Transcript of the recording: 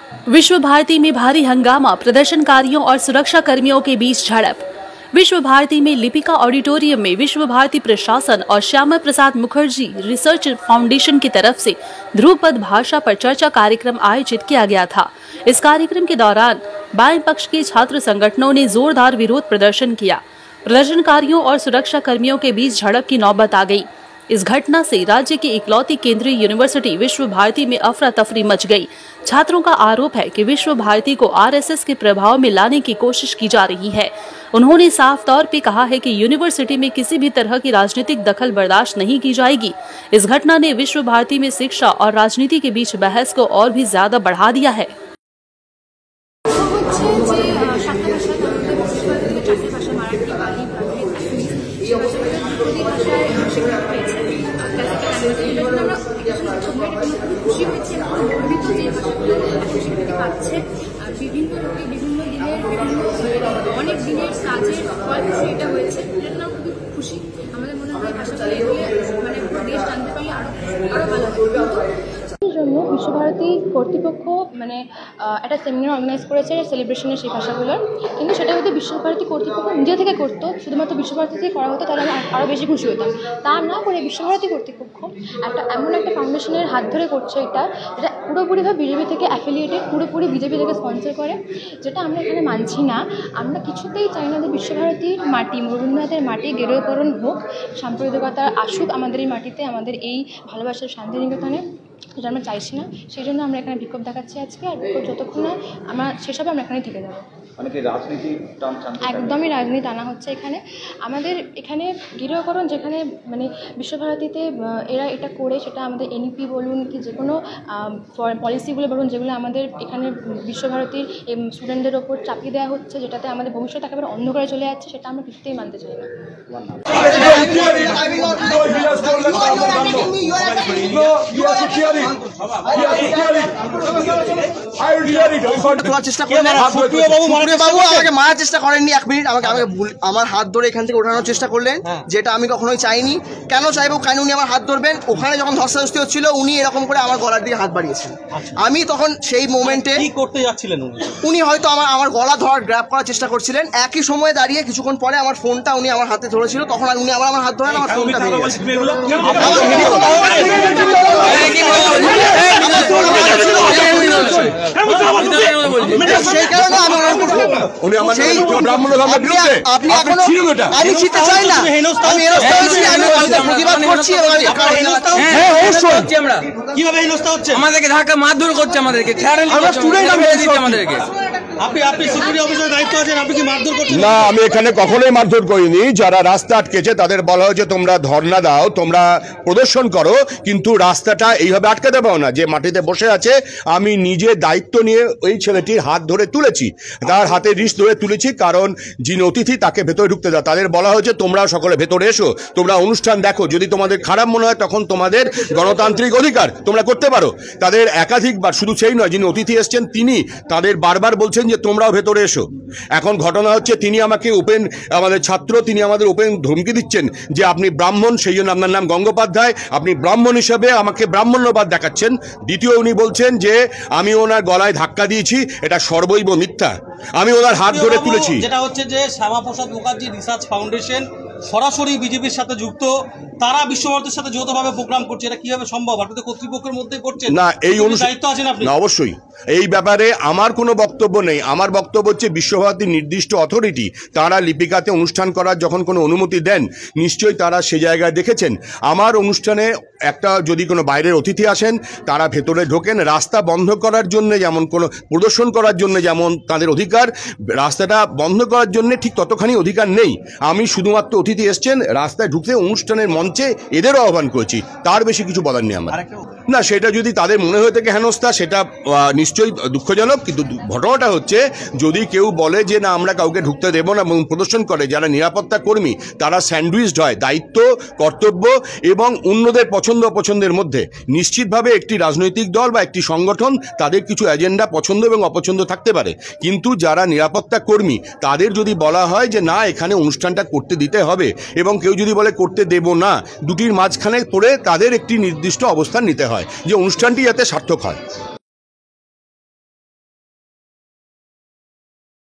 विश्व भारती में भारी हंगामा, प्रदर्शनकारियों और सुरक्षा कर्मियों के बीच झड़प। विश्व भारती में लिपिका ऑडिटोरियम में विश्व भारती प्रशासन और श्यामा प्रसाद मुखर्जी रिसर्च फाउंडेशन की तरफ से ध्रुपद भाषा पर चर्चा कार्यक्रम आयोजित किया गया था। इस कार्यक्रम के दौरान बाएं पक्ष के छात्र संगठनों ने जोरदार विरोध प्रदर्शन किया। प्रदर्शनकारियों और सुरक्षा कर्मियों के बीच झड़प की नौबत आ गई। इस घटना से राज्य की इकलौती केंद्रीय यूनिवर्सिटी विश्व भारती में अफरा तफरी मच गई। छात्रों का आरोप है कि विश्व भारती को आरएसएस के प्रभाव में लाने की कोशिश की जा रही है। उन्होंने साफ तौर पे कहा है कि यूनिवर्सिटी में किसी भी तरह की राजनीतिक दखल बर्दाश्त नहीं की जाएगी। इस घटना ने विश्व भारती में शिक्षा और राजनीति के बीच बहस को और भी ज्यादा बढ़ा दिया है। বিভিন্ন লোকে বিভিন্ন দিনের অনেক দিনের কাজের ফল সেটা হয়েছে, এটা আমরা খুবই খুশি। আমাদের মনে হয় ভাষাগুলো এগিয়ে মানে পুরো দেশ জানতে পারি আরো ভালো হবে। জন্য বিশ্বভারতী কর্তৃপক্ষ মানে একটা সেমিনার অর্গানাইজ করেছে সেলিব্রেশনের সেই ভাষাগুলোর, কিন্তু সেটা যদি বিশ্বভারতী কর্তৃপক্ষ নিজে থেকে করতো, শুধুমাত্র বিশ্বভারতী থেকে করা হতো, তাহলে আমি আরও বেশি খুশি হতাম। তা না করে বিশ্বভারতী কর্তৃপক্ষ এমন একটা ফাউন্ডেশনের হাত ধরে করছে এটা, যেটা পুরোপুরিভাবে বিজেপি থেকে অ্যাফিলিয়েটেড, পুরোপুরি বিজেপি থেকে স্পন্সর করে, যেটা আমরা এখানে মানছি না। আমরা কিছুতেই চাই না যে বিশ্বভারতীর মাটি, রবীন্দ্রনাথের মাটি গেরুয়াকরণ হোক, সাম্প্রদায়িকতা আসুক আমাদের এই মাটিতে, আমাদের এই ভালোবাসার শান্তিনিকেতনে, যেটা আমরা চাইছি না। সেই জন্য আমরা এখানে বিক্ষোভ দেখাচ্ছি আজকে। আর বিক্ষোভ যতক্ষণ না আমরা সেসবে আমরা এখানে থেকে যাবো। একদমই রাজনীতি টানা হচ্ছে এখানে। আমাদের এখানে গৃহকরণ যেখানে মানে বিশ্বভারতীতে এরা এটা করে, সেটা আমাদের এনইপি বলুন কি যে কোনো পলিসিগুলো বলুন, যেগুলো আমাদের এখানে বিশ্বভারতীর স্টুডেন্টদের ওপর চাপিয়ে দেওয়া হচ্ছে, যেটাতে আমাদের ভবিষ্যৎ একেবারে অন্ধকারে চলে যাচ্ছে, সেটা আমরা কিছুতেই মানতে চাই না। মারার চেষ্টা করেননি, 1 মিনিট আমাকে আমার হাত ধরে এখান থেকে ওঠানোর চেষ্টা করলেন, যেটা আমি কখনোই চাইনি। কেন চাইবো, কেন উনি আমার হাত ধরবেন? ওখানে যখন ধস্তাধস্তি হচ্ছিল, উনি এরকম করে আমার গলার দিকে হাত বাড়িয়েছেন। আমি তখন সেই মোমেন্টে কি করতে যাচ্ছিলেন? উনি হয়তো আমার গলা ধরার গ্র্যাব করার চেষ্টা করছিলেন। একই সময়ে দাঁড়িয়ে কিছুক্ষণ পরে আমার ফোনটা উনি আমার হাতে ধরেছিল, তখন উনি আমার হাত ধরেন, আমার ফোনটা ভেঙে গেছে। সেই কারণে আমি জিততে চাই না, আমি প্রতিবাদ করছি। কিভাবে হেনস্থা হচ্ছে? আমাদেরকে ধাক্কা মারধর করছে, আমাদেরকে আমাদেরকে। আপনি সিকিউরিটি অফিসারের দায়িত্ব আছেন, আপনি কি মারধর করছেন? না, আমি এখানে কখনোই মারধর করিনি। যারা রাস্তা আটকেছে তাদের বলা হয়েছে তোমরা ধর্ণা দাও, তোমরা প্রদর্শন করো, কিন্তু রাস্তাটা এইভাবে আটকাতে পারো না। যে মাটিতে বসে আছে, আমি নিজে দায়িত্ব নিয়ে ওই ছেলেটির হাত ধরে তুলেছি, তার হাতে রিস্ট ধরে তুলেছি, কারণ যিনি অতিথি তাকে ভেতরে ঢুকতে দাও। তাদের বলা হয়েছে তোমরা সকলে ভেতরে এসো, তোমরা অনুষ্ঠান দেখো, যদি তোমাদের খারাপ মনে হয় তখন তোমাদের গণতান্ত্রিক অধিকার তোমরা করতে পারো। তাদের একাধিকবার, শুধু সেই নয়, যিনি অতিথি এসছেন তিনি তাদের বারবার বলছেন যে তোমরাও ভেতরে এসো। এখন ঘটনা হচ্ছে তিনি আমাকে আমাদের ছাত্র, তিনি আমাদের ওপেন ধমকি দিচ্ছেন যে আপনি ব্রাহ্মণ, সেই জন্য আপনার নাম গঙ্গোপাধ্যায়, আপনি ব্রাহ্মণ হিসেবে আমাকে ব্রাহ্মণ্যবাদ দেখাচ্ছেন। দ্বিতীয়, উনি বলছেন যে আমি ওনার গলায় ধাক্কা দিয়েছি, এটা সর্বৈব মিথ্যা। আমি ওনার হাত ধরে তুলেছি। যেটা হচ্ছে যে শ্যামা প্রসাদ মুখার্জি রিসার্চ ফাউন্ডেশন সরাসরি বিজেপির সাথে যুক্ত, তারা বিশ্বভারতীর সাথে যৌথভাবে প্রোগ্রাম করছে, এটা কিভাবে সম্ভব? আপনি তো কর্তৃপক্ষের মধ্যেই করছেন না, এই দায়িত্ব আছেন আপনি। অবশ্যই এই ব্যাপারে আমার কোনো বক্তব্য নেই। আমার বক্তব্য হচ্ছে বিশ্বভারতীর নির্দিষ্ট অথরিটি, তারা লিপিকাতে অনুষ্ঠান করার যখন কোনো অনুমতি দেন, নিশ্চয়ই তারা সে জায়গায় দেখেছেন। আমার অনুষ্ঠানে একটা যদি কোনো বাইরের অতিথি আসেন, তারা ভেতরে ঢোকেন। রাস্তা বন্ধ করার জন্য, যেমন কোনো প্রদর্শন করার জন্য যেমন তাদের অধিকার, রাস্তাটা বন্ধ করার জন্য ঠিক ততখানি অধিকার নেই। আমি শুধুমাত্র অতিথি এসছেন, রাস্তায় ঢুকতে অনুষ্ঠানের মঞ্চে এদেরও আহ্বান করেছি, তার বেশি কিছু বলার নেই আমার। না, সেটা যদি তাদের মনে হয়ে থাকে হেনস্থা, সেটা নিশ্চয়ই দুঃখজনক। কিন্তু ঘটনাটা হচ্ছে, যদি কেউ বলে যে না আমরা কাউকে ঢুকতে দেবো না এবং প্রদর্শন করে, যারা নিরাপত্তা কর্মী তারা স্যান্ডউইচড হয় দায়িত্ব, কর্তব্য এবং অন্যদের পছন্দ অপছন্দের মধ্যে। নিশ্চিতভাবে একটি রাজনৈতিক দল বা একটি সংগঠন, তাদের কিছু এজেন্ডা পছন্দ এবং অপছন্দ থাকতে পারে, কিন্তু যারা নিরাপত্তা কর্মী তাদের যদি বলা হয় যে না এখানে অনুষ্ঠানটা করতে দিতে হবে, এবং কেউ যদি বলে করতে দেব না, দুটির মাঝখানে পড়ে তাদের একটি নির্দিষ্ট অবস্থান নিতে হয় যে অনুষ্ঠানটি যাতে সার্থক হয়।